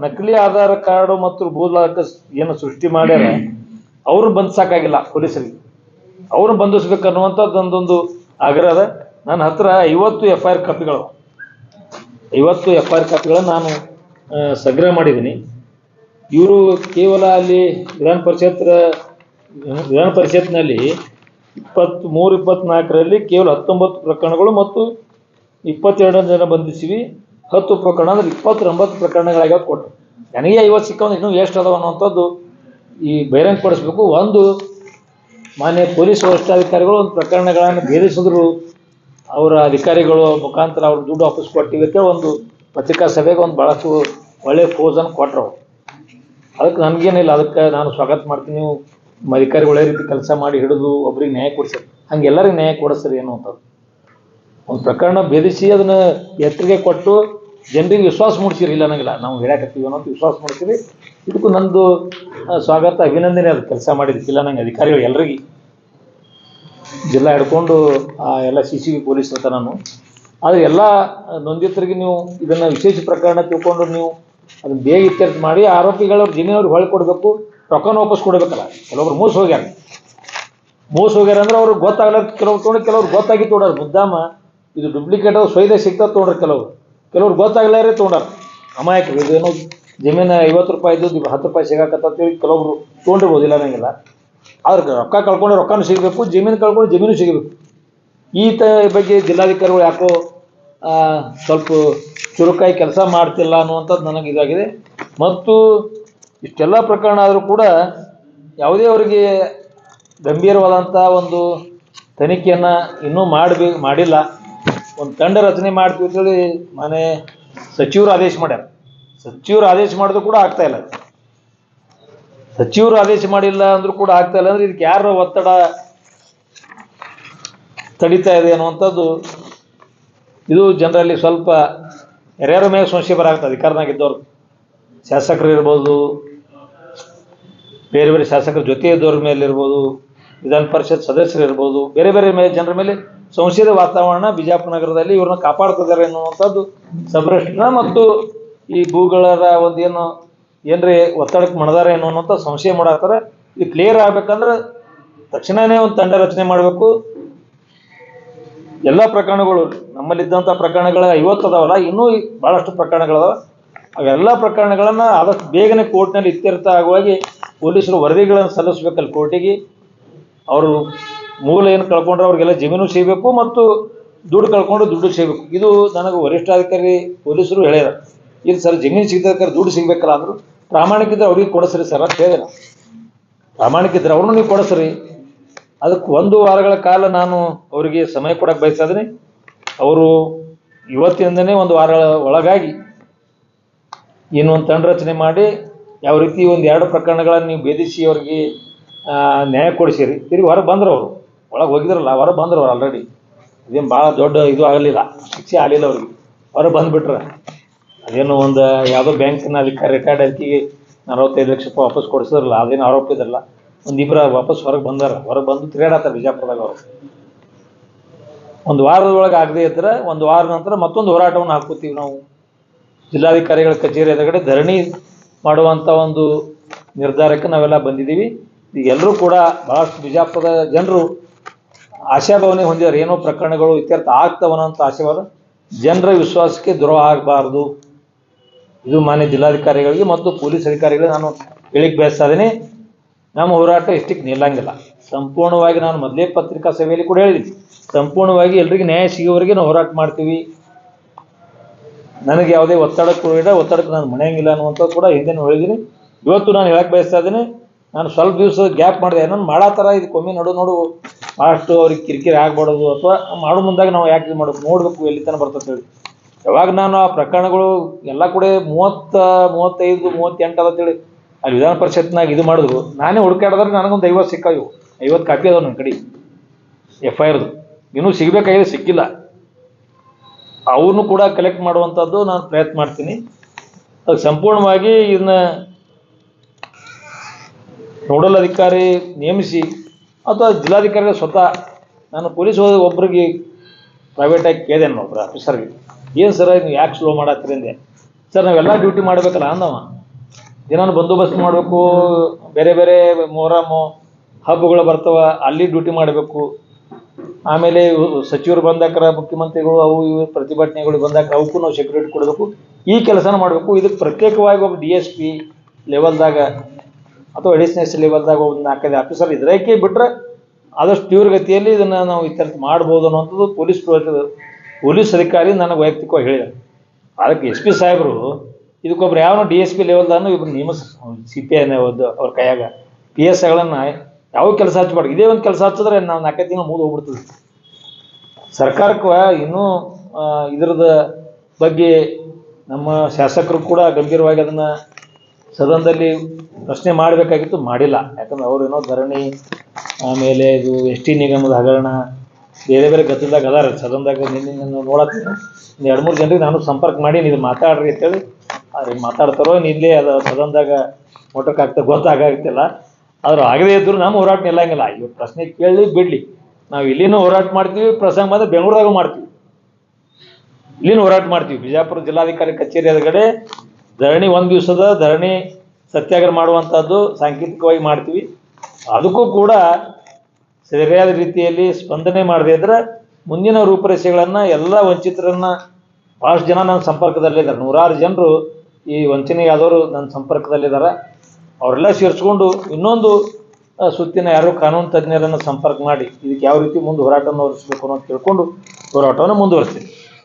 ನಕಲಿ ಆಧಾರ್ ಕಾರ್ಡು ಮತ್ತು ಭೂಲಾಕ ಏನು ಸೃಷ್ಟಿ ಮಾಡ್ಯಾರ ಅವ್ರನ್ನ ಬಂಧಿಸೋಕ್ಕಾಗಿಲ್ಲ ಪೊಲೀಸರಿಗೆ. ಅವ್ರನ್ನ ಬಂಧಿಸ್ಬೇಕನ್ನುವಂಥದ್ದು ಒಂದೊಂದು ಆಗ್ರಹ ಅದ. ನನ್ನ ಹತ್ರ 50 FIR ಕಾಪಿಗಳು, 50 FIR ಕಾಪಿಗಳನ್ನು ನಾನು ಸಂಗ್ರಹ ಮಾಡಿದ್ದೀನಿ. ಇವರು ಕೇವಲ ಅಲ್ಲಿ ವಿಧಾನ ಪರಿಷತ್ನಲ್ಲಿ 23-24ರಲ್ಲಿ ಕೇವಲ 19 ಪ್ರಕರಣಗಳು ಮತ್ತು 22 ಜನ ಬಂಧಿಸಿವಿ. 10 ಪ್ರಕರಣ ಅಂದ್ರೆ 29 ಪ್ರಕರಣಗಳಾಗ್ಯಾವ ಕೊಟ್ಟರು. ನನಗೆ 50 ಸಿಕ್ಕಂದ್ರೆ ಇನ್ನೂ ಎಷ್ಟು ಅದಾವ ಅನ್ನೋವಂಥದ್ದು ಈ ಬಹಿರಂಗಪಡಿಸ್ಬೇಕು. ಒಂದು ಮಾನ್ಯ ಪೊಲೀಸ್ ವರಿಷ್ಠಾಧಿಕಾರಿಗಳು ಒಂದು ಪ್ರಕರಣಗಳನ್ನು ಭೇದಿಸಿದ್ರು, ಅವರ ಅಧಿಕಾರಿಗಳು ಮುಖಾಂತರ ಅವ್ರ ದುಡ್ಡು ವಾಪಸ್ ಕೊಟ್ಟಿದ್ದಕ್ಕೆ ಒಂದು ಪತ್ರಿಕಾ ಸಭೆಗೆ ಒಂದು ಭಾಳಷ್ಟು ಒಳ್ಳೆಯ ಫೋಜನ್ನು ಕೊಟ್ಟರು. ಅದಕ್ಕೆ ನನಗೇನಿಲ್ಲ, ಅದಕ್ಕೆ ನಾನು ಸ್ವಾಗತ ಮಾಡ್ತೀನಿ. ನೀವು ಅಧಿಕಾರಿಗಳು ಒಳ್ಳೆ ರೀತಿ ಕೆಲಸ ಮಾಡಿ ಹಿಡಿದು ಒಬ್ರಿಗೆ ನ್ಯಾಯ ಕೊಡಿಸ್ರಿ, ಹಂಗೆ ಎಲ್ಲರಿಗೂ ನ್ಯಾಯ ಕೊಡಿಸ್ರಿ ಅನ್ನುವಂಥದ್ದು. ಒಂದು ಪ್ರಕರಣ ಭೇದಿಸಿ ಅದನ್ನು ಎತ್ತರಿಗೆ ಕೊಟ್ಟು ಜನರಿಗೆ ವಿಶ್ವಾಸ ಮೂಡಿಸಿರಿ. ಇಲ್ಲ ನನಗಿಲ್ಲ, ನಾವು ಹೇಳಕತ್ತೀವಿ ಅನ್ನೋದು ವಿಶ್ವಾಸ ಮೂಡಿಸಿರಿ. ಇದಕ್ಕೂ ನಂದು ಸ್ವಾಗತ, ಅಭಿನಂದನೆ. ಅದು ಕೆಲಸ ಮಾಡಿದ್ದಕ್ಕಿಲ್ಲ ನಂಗೆ ಅಧಿಕಾರಿಗಳು ಎಲ್ಲರಿಗೆ ಜಿಲ್ಲಾ ಹಿಡ್ಕೊಂಡು ಎಲ್ಲ CCB ಪೊಲೀಸ್ ಅಂತ ನಾನು. ಆದರೆ ಎಲ್ಲ ನೊಂದಿತರಿಗೆ ನೀವು ಇದನ್ನು ವಿಶೇಷ ಪ್ರಕರಣ ತಿಳ್ಕೊಂಡು ನೀವು ಅದನ್ನು ಬೇಗ ಇತ್ಯರ್ಥ ಮಾಡಿ ಆರೋಪಿಗಳವ್ರ ಜಮೀನವ್ರಿಗೆ ಹೊಳೆ ಕೊಡಬೇಕು, ರೊಕ್ಕನ ವಾಪಸ್ ಕೊಡಬೇಕಲ್ಲ. ಕೆಲವೊಬ್ರು ಮೋಸ ಹೋಗ್ಯಾರ ಅಂದ್ರೆ ಅವ್ರಿಗೆ ಗೊತ್ತಾಗಲ್ಲ. ಕೆಲವ್ರು ತೊಗೊಂಡು ಕೆಲವ್ರು ಗೊತ್ತಾಗಿ ತೊಗೊಂಡಾರ, ಮುದ್ದಾಮ ಇದು ಡೂಪ್ಲಿಕೇಟ್ ಸೊಯ್ದೆ ಸಿಗ್ತದೆ ತೊಗೊಂಡ್ರೆ. ಕೆಲವ್ರು ಗೊತ್ತಾಗಲಾರೆ ತೊಗೊಂಡಾರ, ಅಮಾಯಕರು. ಇದೇನೋ ಜಮೀನು 50 ರೂಪಾಯಿದ್ದು 10 ರೂಪಾಯಿ ಸಿಗಾಕತ್ತೇಳಿ ಕೆಲವೊಬ್ರು ತೊಗೊಂಡಿರ್ಬೋದಿಲ್ಲ ನನಗಿಲ್ಲ. ಆದ್ರೆ ರೊಕ್ಕ ಕಳ್ಕೊಂಡು ರೊಕ್ಕನೂ ಸಿಗಬೇಕು, ಜಮೀನು ಕಳ್ಕೊಂಡು ಜಮೀನು ಸಿಗಬೇಕು. ಬಗ್ಗೆ ಜಿಲ್ಲಾಧಿಕಾರಿಗಳು ಯಾಕೋ ಸ್ವಲ್ಪ ಚುರುಕಾಗಿ ಕೆಲಸ ಮಾಡ್ತಿಲ್ಲ ಅನ್ನುವಂಥದ್ದು ನನಗೆ ಇದಾಗಿದೆ. ಮತ್ತು ಇಷ್ಟೆಲ್ಲ ಪ್ರಕರಣ ಆದರೂ ಕೂಡ ಯಾವುದೇ ಅವರಿಗೆ ಗಂಭೀರವಾದಂಥ ಒಂದು ತನಿಖೆಯನ್ನು ಇನ್ನೂ ಮಾಡಿಲ್ಲ. ಒಂದು ತಂಡ ರಚನೆ ಮಾಡ್ತೀವಿ ಅಂತೇಳಿ ಮನೆ ಸಚಿವರು ಆದೇಶ ಮಾಡ್ಯಾರ. ಸಚಿವರು ಆದೇಶ ಮಾಡಿದ್ರು ಕೂಡ ಆಗ್ತಾಯಿಲ್ಲ. ಸಚಿವರು ಆದೇಶ ಮಾಡಿಲ್ಲ ಅಂದರೂ ಕೂಡ ಆಗ್ತಾಯಿಲ್ಲ ಅಂದರೆ ಇದಕ್ಕೆ ಯಾರು ಒತ್ತಡ ತಡೀತಾ ಇದೆ ಅನ್ನುವಂಥದ್ದು ಇದು ಜನರಲ್ಲಿ ಸ್ವಲ್ಪ ಯಾರ್ಯಾರ ಮೇಲೆ ಸಂಶಯ ಬರಾಗ್ತದೆ. ಅಧಿಕಾರನಾಗಿದ್ದವ್ರು, ಶಾಸಕರು ಇರ್ಬೋದು, ಬೇರೆ ಬೇರೆ ಶಾಸಕರ ಜೊತೆ ಇದ್ದವ್ರ ಮೇಲೆ ಇರ್ಬೋದು, ವಿಧಾನ ಪರಿಷತ್ ಸದಸ್ಯರು ಇರ್ಬೋದು, ಬೇರೆ ಬೇರೆ ಜನರ ಮೇಲೆ ಸಂಶಯದ ವಾತಾವರಣ ಬಿಜಾಪುರ ನಗರದಲ್ಲಿ ಇವ್ರನ್ನ ಕಾಪಾಡ್ತಿದ್ದಾರೆ ಅನ್ನುವಂಥದ್ದು ಸಬ್ ರಿಜಿಸ್ಟ್ರ್ ಮತ್ತು ಈ ಭೂಗಳರ ಒಂದು ಏನ್ರಿ ಒತ್ತಡಕ್ಕೆ ಮಣದಾರೆ ಅನ್ನುವಂಥ ಸಂಶಯ ಮಾಡಾಕ್ತಾರೆ. ಇದು ಕ್ಲಿಯರ್ ಆಗ್ಬೇಕಂದ್ರೆ ತಕ್ಷಣವೇ ಒಂದು ತಂಡ ರಚನೆ ಮಾಡಬೇಕು. ಎಲ್ಲ ಪ್ರಕರಣಗಳು ನಮ್ಮಲ್ಲಿದ್ದಂಥ ಪ್ರಕರಣಗಳ 50 ಅದಾವಲ್ಲ, ಇನ್ನೂ ಭಾಳಷ್ಟು ಪ್ರಕರಣಗಳದಾವ. ಅವೆಲ್ಲ ಪ್ರಕರಣಗಳನ್ನು ಆದಷ್ಟು ಬೇಗನೆ ಕೋರ್ಟ್ನಲ್ಲಿ ಇತ್ಯರ್ಥ ಆಗುವಾಗಿ ಪೊಲೀಸರು ವರದಿಗಳನ್ನು ಸಲ್ಲಿಸ್ಬೇಕಲ್ಲ ಕೋರ್ಟಿಗೆ. ಅವರು ಮೂಲ ಏನು ಕಳ್ಕೊಂಡ್ರೆ ಅವ್ರಿಗೆಲ್ಲ ಜಮೀನು ಸಿಗಬೇಕು ಮತ್ತು ದುಡ್ಡು ಕಳ್ಕೊಂಡು ದುಡ್ಡು ಸಿಗಬೇಕು. ಇದು ನನಗೆ ವರಿಷ್ಠಾಧಿಕಾರಿ ಪೊಲೀಸರು ಹೇಳ್ಯಾರ. ಇದು ಸರ್ ಜಮೀನು ಸಿಗ್ಬೇಕಾದ್ರೆ ದುಡ್ಡು ಸಿಗಬೇಕಲ್ಲ ಅಂದರು. ಪ್ರಾಮಾಣಿಕಿದ್ರೆ ಅವ್ರಿಗೆ ಕೊಡಿಸ್ರಿ ಸರ್ ಅಂತ ಹೇಳಿದೆ. ಪ್ರಾಮಾಣಿಕಿದ್ರೆ ಅವ್ರನ್ನೂ ನೀವು ಕೊಡಿಸ್ರಿ. ಅದಕ್ಕೆ 1 ವಾರಗಳ ಕಾಲ ನಾನು ಅವರಿಗೆ ಸಮಯ ಕೊಡಕ್ಕೆ ಬಯಸಿದ್ದೀನಿ. ಅವರು ಇವತ್ತಿನಿಂದನೇ 1 ವಾರಗಳ ಒಳಗಾಗಿ ಇನ್ನೊಂದು ತಂಡ ರಚನೆ ಮಾಡಿ ಯಾವ ರೀತಿ 1-2 ಪ್ರಕರಣಗಳನ್ನು ನೀವು ಭೇದಿಸಿ ಅವರಿಗೆ ನ್ಯಾಯ ಕೊಡಿಸಿರಿ. ತಿರುಗಿ ಹೊರಗೆ ಬಂದರು, ಅವರು ಒಳಗೆ ಹೋಗಿದ್ರಲ್ಲ, ಹೊರಗೆ ಬಂದರು ಅವ್ರು ಆಲ್ರೆಡಿ. ಇದೇನು ಭಾಳ ದೊಡ್ಡ ಇದು ಆಗಲಿಲ್ಲ, ಶಿಕ್ಷೆ ಆಗಲಿಲ್ಲ ಅವ್ರಿಗೆ, ಹೊರಗೆ ಬಂದುಬಿಟ್ರೆ. ಅದೇನು ಒಂದು ಯಾವುದೋ ಬ್ಯಾಂಕಿನ ಅದಕ್ಕೆ ರಿಟೈರ್ಡ್ ಅದಕ್ಕೆ 45 ಲಕ್ಷ ರೂಪಾಯಿ ವಾಪಸ್ ಕೊಡಿಸಿದ್ರಲ್ಲ, ಅದೇನು ಆರೋಪ ಇದ್ರಲ್ಲ, 1-2 ವಾಪಸ್ ಹೊರಗೆ ಬಂದಾರ. ಹೊರಗೆ ಬಂದು ತಿರುಗಾಡತ್ತಾರೆ ಬಿಜಾಪುರದಾಗ ಅವರು. 1 ವಾರದೊಳಗೆ ಆಗದೆ ಇದ್ರೆ 1 ವಾರ ನಂತರ ಮತ್ತೊಂದು ಹೋರಾಟವನ್ನು ಹಾಕೋತೀವಿ ನಾವು. ಜಿಲ್ಲಾಧಿಕಾರಿಗಳ ಕಚೇರಿ ಎದುರುಗಡೆ ಧರಣಿ ಮಾಡುವಂಥ ಒಂದು ನಿರ್ಧಾರಕ್ಕೆ ನಾವೆಲ್ಲ ಬಂದಿದ್ದೀವಿ. ಈಗ ಎಲ್ಲರೂ ಕೂಡ ಭಾಳಷ್ಟು ಬಿಜಾಪುರದ ಜನರು ಆಶಾಭಾವನೆ ಹೊಂದಿದ್ದಾರೆ, ಏನೋ ಪ್ರಕರಣಗಳು ಇತ್ಯರ್ಥ ಆಗ್ತವನ್ನೋಂಥ ಆಶಾವಾದ. ಜನರ ವಿಶ್ವಾಸಕ್ಕೆ ದ್ರೋಹ ಆಗಬಾರ್ದು. ಇದು ಮಾನ್ಯ ಜಿಲ್ಲಾಧಿಕಾರಿಗಳಿಗೆ ಮತ್ತು ಪೊಲೀಸ್ ಅಧಿಕಾರಿಗಳಿಗೆ ನಾನು ಹೇಳಿಕ್ಕೆ ಬಯಸ್ತಾ ಇದ್ದೀನಿ. ನಮ್ಮ ಹೋರಾಟ ಇಷ್ಟಕ್ಕೆ ನಿಲ್ಲಂಗಿಲ್ಲ. ಸಂಪೂರ್ಣವಾಗಿ ನಾನು ಮೊದಲೇ ಪತ್ರಿಕಾ ಸಭೆಯಲ್ಲಿ ಕೂಡ ಹೇಳಿದ್ದೀನಿ, ಸಂಪೂರ್ಣವಾಗಿ ಎಲ್ರಿಗೂ ನ್ಯಾಯ ಸಿಗೋವರೆಗೆ ನಾವು ಹೋರಾಟ ಮಾಡ್ತೀವಿ. ನನಗೆ ಯಾವುದೇ ಒತ್ತಡಕ್ಕೆ ನಾನು ಮನೆಯಂಗಿಲ್ಲ ಅನ್ನುವಂಥದ್ದು ಕೂಡ ಹಿಂದೆ ಹೇಳಿದ್ದೀನಿ. ಇವತ್ತು ನಾನು ಹೇಳಕ್ಕೆ ಬಯಸ್ತಾ ಇದ್ದೀನಿ, ನಾನು ಸ್ವಲ್ಪ ದಿವಸ ಗ್ಯಾಪ್ ಮಾಡಿದೆ, ಏನೋ ಮಾಡಾತರ ಇದಕ್ಕೊಮ್ಮೆ ನೋಡು ಭಾಳಷ್ಟು ಅವ್ರಿಗೆ ಕಿರಿಕಿರಿ ಆಗ್ಬಾರ್ದು, ಅಥವಾ ಮಾಡೋ ಮುಂದಾಗ ನಾವು ಯಾಕೆ ಇದು ಮಾಡಬೇಕು, ನೋಡಬೇಕು ಎಲ್ಲಿ ತನಕ ಬರ್ತದೆ ಹೇಳಿ. ಯಾವಾಗ ನಾನು ಆ ಪ್ರಕರಣಗಳು ಎಲ್ಲ ಕೂಡ 30, 35, 38 ಅಂತೇಳಿ ಅಲ್ಲಿ ವಿಧಾನ ಪರಿಷತ್ನಾಗ ಇದು ಮಾಡಿದ್ರು, ನಾನೇ ಹುಡುಕಾಡಿದ್ರೆ ನನಗೊಂದು 50 ಸಿಕ್ಕಾವು. 50 ಕಾಪಿ ಅದಾವ ನನ್ನ ಕಡೆ FIR. ಇನ್ನೂ ಸಿಗಬೇಕಾಗಿದೆ, ಸಿಕ್ಕಿಲ್ಲ. ಅವನು ಕೂಡ ಕಲೆಕ್ಟ್ ಮಾಡುವಂಥದ್ದು ನಾನು ಪ್ರಯತ್ನ ಮಾಡ್ತೀನಿ. ಅದಕ್ಕೆ ಸಂಪೂರ್ಣವಾಗಿ ಇದನ್ನ ನೋಡಲ್ ಅಧಿಕಾರಿ ನೇಮಿಸಿ ಅಥವಾ ಜಿಲ್ಲಾಧಿಕಾರಿಗಳ ಸ್ವತಃ ನಾನು ಪೊಲೀಸ್ ಒಬ್ಬರಿಗೆ ಪ್ರೈವೇಟಾಗಿ ಕೇಳಿದೆ, ಒಬ್ಬರು ಆಫೀಸರ್ಗೆ, ಏನು ಸರ್ ನೀವು ಯಾಕೆ ಸ್ಲೋ ಮಾಡತ್ತೀರಿ ಅಂದೆ. ಸರ್ ನಾವೆಲ್ಲ ಡ್ಯೂಟಿ ಮಾಡಬೇಕಲ್ಲ ಅಂದವ. ದಿನಾನು ಬಂದೋಬಸ್ತ್ ಮಾಡಬೇಕು, ಬೇರೆ ಬೇರೆ ಮೊಹರಮ್ಮು ಹಬ್ಬಗಳು ಬರ್ತಾವ, ಅಲ್ಲಿ ಡ್ಯೂಟಿ ಮಾಡಬೇಕು. ಆಮೇಲೆ ಸಚಿವರು ಬಂದಾಕ್ರ, ಮುಖ್ಯಮಂತ್ರಿಗಳು ಅವು ಇವು ಪ್ರತಿಭಟನೆಗಳು ಬಂದಾಕ್ರ ಅವಕ್ಕೂ ನಾವು ಸೆಕ್ಯೂರಿಟಿ ಕೊಡಬೇಕು, ಈ ಕೆಲಸನ ಮಾಡಬೇಕು. ಇದಕ್ಕೆ ಪ್ರತ್ಯೇಕವಾಗಿ ಒಬ್ಬ DSP ಲೆವೆಲ್ದಾಗ ಅಥವಾ ಅಡಿಷನಲ್ ಲೆವೆಲ್ದಾಗ ಒಂದು 4-5 ಆಫೀಸರ್ ಇದಕ್ಕೆ ಬಿಟ್ಟರೆ ಆದಷ್ಟು ತೀವ್ರಗತಿಯಲ್ಲಿ ಇದನ್ನು ನಾವು ಇತ್ಯರ್ಥ ಮಾಡ್ಬೋದು ಅನ್ನೋಂಥದ್ದು ಪೊಲೀಸ್ ಅಧಿಕಾರಿ ನನಗೆ ವೈಯಕ್ತಿಕವಾಗಿ ಹೇಳಿದ್ದಾರೆ. ಅದಕ್ಕೆ SP ಸಾಹೇಬರು ಇದಕ್ಕೊಬ್ರು ಯಾವ DSP ಲೆವೆಲ್ದಾನು ಇಬ್ಬರು ನೇಮಿಸ್ CPI ಅವ್ರ ಕೈಯಾಗ PSಗಳನ್ನು ಯಾವ ಕೆಲಸ ಹಚ್ಚಬಾರ್ದು. ಇದೇ ಒಂದು ಕೆಲಸ ಹಚ್ಚಿದ್ರೆ ನಾವು 4 ತಿಂಗಳು ಮುಗಿದು ಹೋಗ್ಬಿಡ್ತದೆ. ಸರ್ಕಾರಕ್ಕೆ ಇನ್ನೂ ಇದರದ ಬಗ್ಗೆ ನಮ್ಮ ಶಾಸಕರು ಕೂಡ ಗಂಭೀರವಾಗಿ ಅದನ್ನು ಸದನದಲ್ಲಿ ಪ್ರಶ್ನೆ ಮಾಡಬೇಕಾಗಿತ್ತು, ಮಾಡಿಲ್ಲ. ಯಾಕಂದ್ರೆ ಅವ್ರೇನೋ ಧರಣಿ, ಆಮೇಲೆ ಇದು ST ನಿಗಮದ ಹಗರಣ, ಬೇರೆ ಬೇರೆ ಗದ್ದಲದಾಗ ಅದಾರ ಸದನದಾಗ. ನಿನ್ನೆ ನೋಡತ್ತೀನಿ 2-3 ಜನರಿಗೆ ನಾನು ಸಂಪರ್ಕ ಮಾಡಿ ಇದು ಮಾತಾಡ್ರಿ ಅಂತೇಳಿ, ಅವ್ರಿಗೆ ಮಾತಾಡ್ತಾರೋ ಇಲ್ಲೇ ಅದು ಸದನದಾಗ ಮೋಟಕ್ಕೆ ಆಗ್ತದೆ ಗೊತ್ತಾಗತ್ತಿಲ್ಲ. ಆದ್ರೆ ಆಗದೇ ಇದ್ದರೂ ನಮ್ಮ ಹೋರಾಟ ನಿಲ್ಲಂಗಿಲ್ಲ. ಇವಾಗ ಪ್ರಶ್ನೆ ಕೇಳಲಿ ಬಿಡಲಿ, ನಾವು ಇಲ್ಲಿನೂ ಹೋರಾಟ ಮಾಡ್ತೀವಿ, ಪ್ರಸಂಗ ಬಂದರೆ ಬೆಂಗಳೂರಾಗೂ ಮಾಡ್ತೀವಿ, ಇಲ್ಲಿನೂ ಹೋರಾಟ ಮಾಡ್ತೀವಿ. ಬಿಜಾಪುರ ಜಿಲ್ಲಾಧಿಕಾರಿ ಕಚೇರಿ ಎದುರುಗಡೆ ಧರಣಿ, 1 ದಿವಸದ ಧರಣಿ ಸತ್ಯಾಗ್ರಹ ಮಾಡುವಂಥದ್ದು ಸಾಂಕೇತಿಕವಾಗಿ ಮಾಡ್ತೀವಿ. ಅದಕ್ಕೂ ಕೂಡ ಸರಿಯಾದ ರೀತಿಯಲ್ಲಿ ಸ್ಪಂದನೆ ಮಾಡದೇ ಇದ್ರೆ ಮುಂದಿನ ರೂಪರೇಷೆಗಳನ್ನು ಎಲ್ಲ ವಂಚಿತರನ್ನು, ಭಾಳಷ್ಟು ಜನ ನನ್ನ ಸಂಪರ್ಕದಲ್ಲಿದ್ದಾರೆ, 100 ಜನರು ಈ ವಂಚನೆಯಾದವರು ನನ್ನ ಸಂಪರ್ಕದಲ್ಲಿದ್ದಾರೆ. ಅವರೆಲ್ಲ ಸೇರಿಸ್ಕೊಂಡು ಇನ್ನೊಂದು ಸುತ್ತಿನ ಯಾರೋ ಕಾನೂನು ತಜ್ಞರನ್ನು ಸಂಪರ್ಕ ಮಾಡಿ ಇದಕ್ಕೆ ಯಾವ ರೀತಿ ಮುಂದೆ ಹೋರಾಟವನ್ನು ಹೊರಿಸಬೇಕು ಅನ್ನೋದು ತಿಳ್ಕೊಂಡು ಹೋರಾಟವನ್ನು ಮುಂದುವರಿಸ್ತೀನಿ.